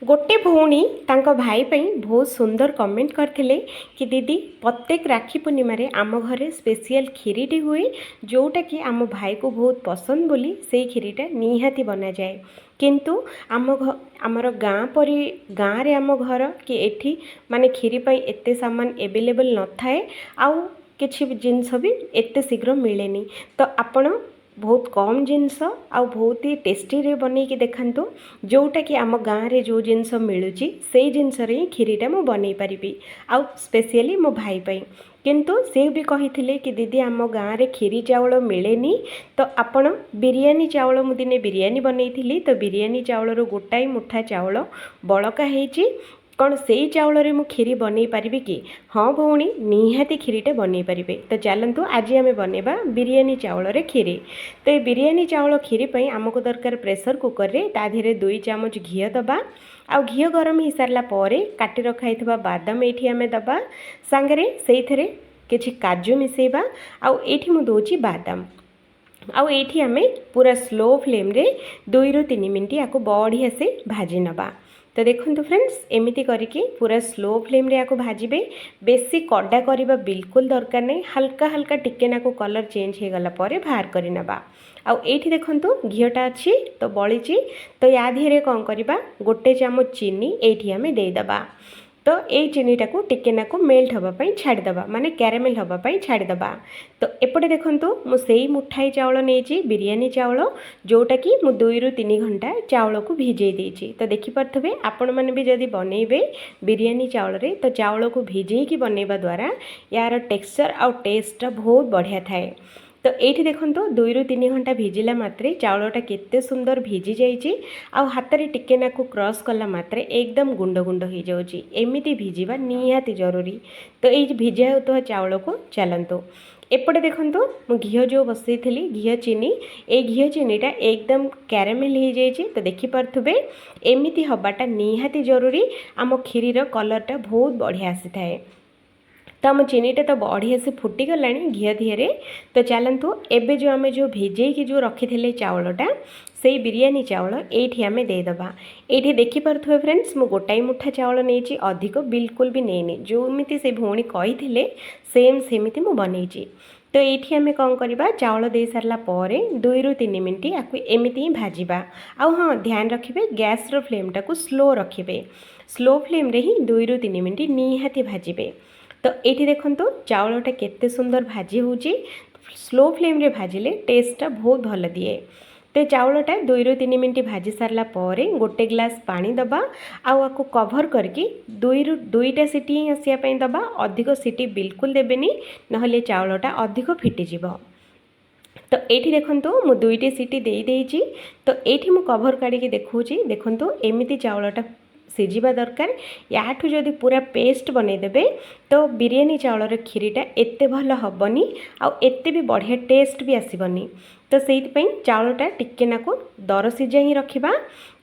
गोटे भौणी तांको भाई पई बहुत सुंदर कमेंट करथिले कि दीदी प्रत्येक राखी पूर्णिमा रे आम घरे स्पेशल खीरीटी हुए जोटा कि आम भाई को बहुत पसंद बोली से खीरीटा निहाती बना जाए किंतु आमर गाँ परी गाँ रे आम घर कि एठी माने खीरी पई एते सामान एवेलेबल न थाए आउ किछि जिनस भी एते शीघ्र मिलेनी तो आपण बहुत कम जिनस आउ बहुत ही टेस्टी रे बनै कि देखंतु जोटा कि आम गाँ रे जो जिनस मिलुची से जिनस रे खीरीटा मु बनै परिबी आउ स्पेशली मो भाई पई किंतु से भी कही कि दीदी आम गाँ रे खीरी चाउल मिलेनी तो आपण बिरियानी चाउल मु दिने बिरियानी बनैथिली तो बिरियानी चाउल रो गोटाई मुठा चाउल बळका हेची कौन से चाउल रे मु खीरी बनै पारिबी कि हाँ भौणी निहाती खीरीटे बनै पारिबे तो चलतु आज आम बनैबा बिरियानी चाउल रे खीरी तो ये बिरियानी चाउल खीरी पई आमको दरकार प्रेशर कुकर रे ता धीरे 2 चामच घी दबा आ घी गरम हो सारा पर काटी रखाइथबा बादाम एठी आमे दबा सांगरे सेइथरे किछि काजू मिसेबा आ एठी मु दोची बादाम आउ एठी आमे पूरा स्लो फ्लेम रे 2 रु 3 मिनिट याको बढ़िया से भाजी नबा तो देखो फ्रेंड्स एमती करके पूरा स्लो फ्लेम रे याको भाजबे बेसी कड़ा करबा बिल्कुल दरकार नहीं हल्का हल्का टिके नाको कलर चेंज हो गला परे बाहर करि नबा आउ एठी देखंतु घीटा अच्छी तो बळीची तो या धीरे कौन करबा गोटे चामच चीनी एठी आमे दे दबा तो ये चीनीटा को टिके नाको मेल्ट होगापाई छाड़ीदबा माने कैरामेल होगापाई छाड़ीदबा तो एपटे देखंतु मु सेई मुठाई चाउल नेची बिरियानी चाउल जोटा कि मु 2 रु 3 घंटा चाउल को भिजै देछि तो देखि परथबे आपण माने भी जदी बनेबे बिरियानी चाउल रे तो चाउल को भिजै की बनेबा द्वारा यार टेक्सचर आउ टेस्ट बहुत बढ़िया थाए तो ये देखो 2 रु 3 घंटा भिजिला मात्रे चाउलटा केते सुंदर भिजी जाइए आउ हाथ में टिके नाकु क्रॉस कला मात्रे एकदम गुंड गुंड हो जाउची एमिति भिजिबा निहाती जरूरी तो ये भिजा होता चाउल को चलतु एपटे देखो मु घी जो बसई थी घी चीनी ए घी चीनीटा एकदम कैरामेल हो जाइए तो देखिपे एमिति हबाटा निहाती जरूरी आम खीरीर कलरटा बहुत बढ़िया आसी थाए तो आम चीनीटा तो बढ़िया से फुटीगला घी धीरे तो चलतु एबे जो आम जो भिजे कि जो रखी थे चाउलटा से बिरियानी चाउल एठी आमे देदबा एठी देखि परथुवे फ्रेंड्स मु गोटाई मुठा चाउल नेची अधिक बिल्कुल भी नेनी जो मिति से भौणी कही सेम सेमिति मु बनैची तो ये आम कौन करवा चाउल दे सारा पर 2 रु 3 मिनिट आपको एमती ही भाजवा आउ हाँ ध्यान रखिए गैस रो फ्लेमटा को स्लो रखिए स्लो फ्लेम रे ही 2 रु 3 मिनिट निहाती भाजबे तो ये देखो चाउलटा केते सुंदर भाजी होची स्लो फ्लेम रे भाजिले टेस्टटा बहुत भल दिए तो चाउलटा 2 रु 3 मिनिट भाजी सारा पर गोटे ग्लास पानी दबा आको कभर करके 2टा सीटी ही आसापी दबा अधिक सीटी बिल्कुल देबेनी नहले चाउलटा अधिक फिटिजिब तो ये देखो मु 2टी सीटी दे देइची तो ये मु कभर काढ़ी देखौची देखंतु एमिति चाउलटा सिझिबा दरकार याठू जदि पूरा पेस्ट बनईदेवे तो बिरियानी चाउलर खीरीटा एते भल हबनी आउ एते भी बढ़िया टेस्ट भी आसबनी तो से चाउलटा टिके नाको दर सिझा ही रखिबा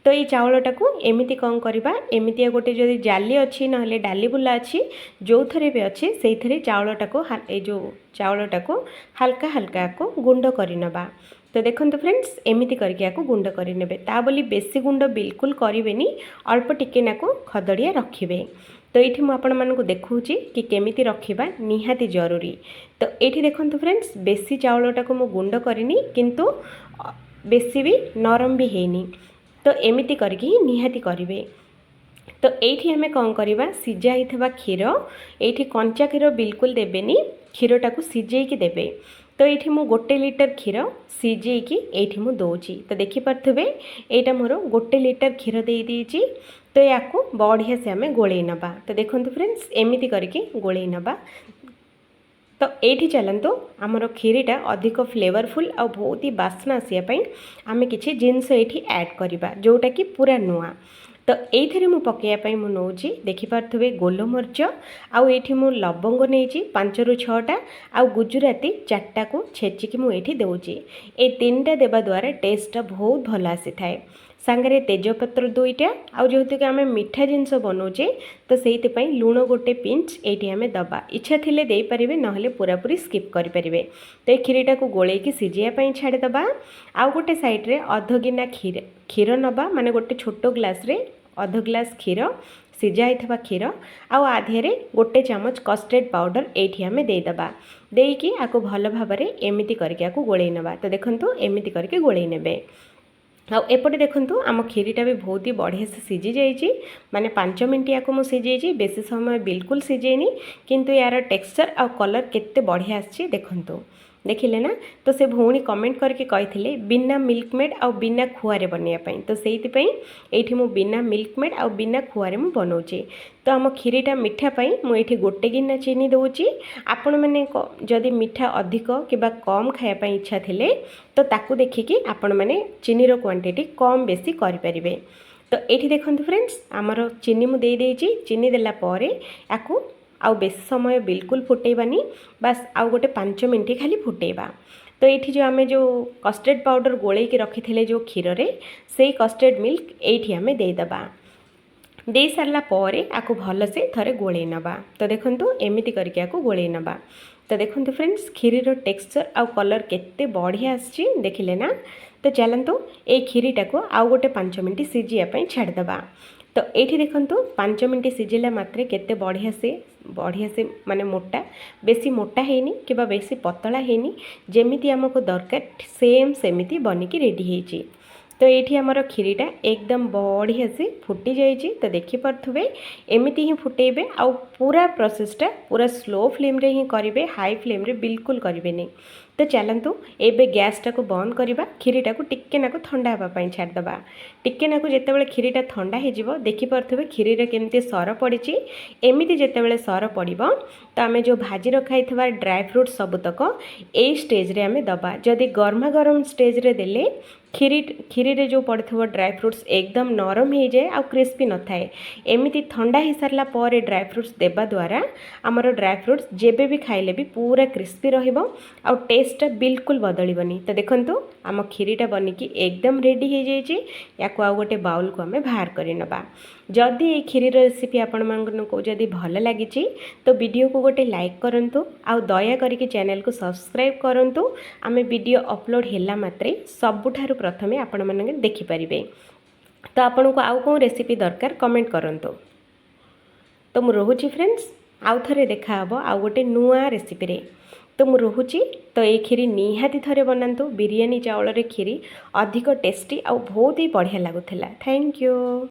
तो ये चाउलटा को एमिति कौन करवा एमितिया गोटे जदि जाली अच्छी नहले डाली बुला अच्छी जो थरे भी अच्छे से थरे चाउलटा को जो चाउलटा को हल्का हल्का को गुंड कर नबा तो देखो फ्रेंड्स एमिति करके आपको गुंड करने ता बोली बेसी गुंड बिल्कुल करें अल्प टिके नाको खदड़िया रखिए तो ये मुझे देखौची कि केमिति रखिबा निहाती जरूरी तो ये देखो फ्रेंड्स बेसी चाउलटा को मु गुंड करनी किंतु बेसी भी नरम भी हैनी तो एमिति करके ही निहाती करेंगे तो ये आम कौन करवा सीझा होता क्षीर ये कंचा क्षीर बिल्कुल देवेनि क्षीरटा को सिझेकी देवे तो ये मु 1 लिटर क्षीर सिझेकी ये मु दौची तो देखिपे यहाँ मोर 1 लिटर क्षीर दे देइची तो या बढ़िया से आम गोले नबा तो देखो फ्रेंड्स एमिति करके गोले नबा तो ये चलतु आमर खीरीटा अधिक फ्लेवरफुल आ बहुत ही बास्ना आसापी आम कि जिनस ये ऐड करवा जोटा कि पूरा नुआ तो ये मु पकईवाई मु नौची देखिपे गोलमरीच आउ ये मु लवंग नहीं 5 रु 6टा आउ गुजराती 4टा को छेचिकी मुझे देउची ए 3टा देवा द्वारा टेस्टा बहुत भल आसी थाए सांगरे तेजपत्र 2टा आउ जेहेतु कि आम मीठा जिनस बनाऊे तो से लुण गोटे पिंच ये आम दबा इच्छा थिले दे पारिबे नहले पूरापूरी स्किप करें तो ये खीरीटा को गोलेकी सिझाई छाड़ीदबा आउ गोटे साइड रे अध गिना क्षीर नबा माने गोटे छोट ग्लास रे अध ग्लास क्षीर सीझा होता क्षीर आधे गोटे चामच कस्टर्ड पाउडर ये आम देदेबा देकी आपको भल भाव एमती करके गोल नवा। तो देखो एमती करके गोल ने एपटे देखंतु आम खीरीटा भी बहुत ही बढ़िया से सीझी जाइए माने 5 मिनट या सीझे बेसी समय बिल्कुल सीझेनी किंतु यार टेक्सचर आ कलर केते बढ़िया आछि देखंतु देखिले ना। तो से भौणी कमेंट करके कही बिना मिल्कमेड आ बिना खुआरे बनवाई तो से ये बिना मिल्कमेड आ बिना खुआरे मु बनाऊँगी। तो आम खीरीटा मीठा पाई मुझे गोटे गिना चीनी दूची आपण मैंने जदि मीठा अधिक कि कम खायापाई इच्छा थिले तो ताकू देखिकी आपण मैंने चीनीर क्वांटिटी कम बेसी करें। तो ये देखो फ्रेंड्स आमर चीनी मुझे चीनी देला परे याकू आउ बेसी समय बिल्कुल फुटेबानी बास आउ गोटे 5 मिनट खाली फुटेबा। तो ये जो आम जो कस्टर्ड पाउडर गोले रखी थे जो क्षीर रे से कस्टर्ड मिल्क ये आम देदेबा दे सारा पर आपको भलसे थरे गोले नवा। तो देखो एमती करके आपको गोले नवा। तो देखो फ्रेंड्स खीरीर टेक्सचर आउ कलर केते बढ़िया आछि देखिले ना। तो चलतु ये खीरीटा को आउ गोटे 5 मिनट सीझापी छाड़देबा। तो ये देखो 5 मिनट सीझिला मात्रे केते बढ़िया से माने मोटा बेसी मोटा हैनी कि बेसी पतला हैनी जेमिति आमको दरकार सेम सेमिति बनिकी रेडी होइछि। तो ये आमर खीरीटा एकदम बढ़िया से फुटी जाइए। तो देखिपे एमती ही फुटेबे आउ पूरा प्रोसेसटा पूरा स्लो फ्लेम रे ही करेंगे हाई फ्लेम रे बिल्कुल करेंगे नहीं। तो चलतु एबे गैस टाको बंद करवा खीरीटा को टिके नाकु ठंडा होगा छाड़देबा टिके नाकु जितेबाला खीरीटा ठंडा हो देखिपे खीरी रे केमती सर पड़ी एमती जितेबाला सर पड़ो तो आम जो भाजी रखाई ड्राई फ्रूट सबुतक ए स्टेज रे आम दबा। जदि गर्मा गर्म स्टेज रे देले खीरी रे जो पड़ो ड्राई फ्रूट्स एकदम नरम हो जाए आ क्रिस्पी न थाए। एमती ठंडा हो सारा पर ड्राई फ्रूट्स देवा द्वारा आमर ड्राई फ्रूट्स जेबे भी खाइले भी पूरा क्रिस्पी रहिबो आ टेस्टटा बिल्कुल बदलबनी। तो देखंतु आम खीरीटा बनिकी एकदम रेडी हो जाइए या गोटे बाउल को आम बाहर कर नवा। जदि ये खीरीर रेसिपी आपण मानकु जदि भल लगी तो वीडियो को गोटे लाइक करंतु आ दया करके चैनल को सब्सक्राइब करंतु। आमे वीडियो अपलोड हैला मात्रे सबुठारु प्रथमे आपण माने देखि परिबे। तो आपन को आउ को रेसिपी दरकार कमेंट करंतु। तो मु रोहुची फ्रेंड्स आउ थरे देखा हबो आउ गोटे नुआ रेसिपी रे। तो मु रोहुची। तो ये खीरी निहाती थरे बनातु बिरयानी चावल रे खीरी अधिक टेस्टी आ बहुत ही बढ़िया लागुथिला। Thank you.